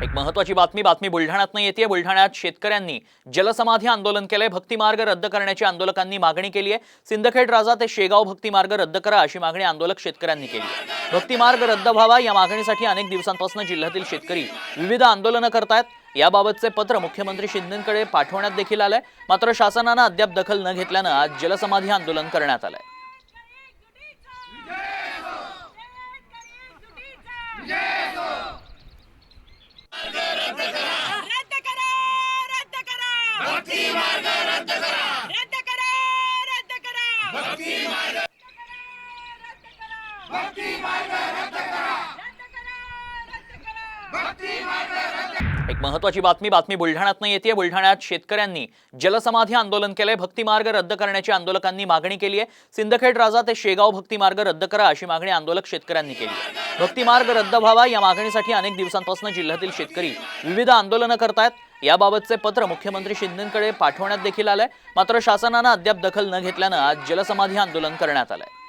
एक महत्त्वाची बातमी बुलढाण्यातून येते। बुलढाण्यात शेतकऱ्यांनी जलसमाधी आंदोलन केले। भक्तिमार्ग रद्द करण्याची आंदोलकांनी मागणी केली आहे। सिंदखेड राजा ते शेगाव भक्तिमार्ग रद्द करा अशी मागणी आंदोलक शेतकऱ्यांनी केली आहे। भक्तिमार्ग रद्द व्हावा या मागणीसाठी अनेक दिवसांपासून जिल्ह्यातील शेतकरी विविध आंदोलनं करतायत। याबाबतचे पत्र मुख्यमंत्री शिंदेंकडे पाठवण्यात देखील आलंय, मात्र शासनाने अद्याप दखल न घेतल्याने आज जलसमाधी आंदोलन करण्यात आलंय। एक महत्त्वाची बातमी बुलढाण्यातून येते। बुलढाण्यात शेतकऱ्यांनी जलसमाधी आंदोलन केले। भक्तिमार्ग रद्द करण्याची आंदोलकांनी मागणी केली आहे। सिंदखेड राजा ते शेगाव भक्तिमार्ग रद्द करा अशी मागणी आंदोलक शेतकऱ्यांनी केली आहे। भक्तिमार्ग रद्द व्हावा या मागणीसाठी अनेक दिवसांपासून जिल्ह्यातील शेतकरी विविध आंदोलनं करतायत। याबाबतचे पत्र मुख्यमंत्री शिंदेंकडे पाठवण्यात देखील आलंय, मात्र शासनाने अद्याप दखल न घेतल्याने आज जलसमाधी आंदोलन करण्यात आलंय।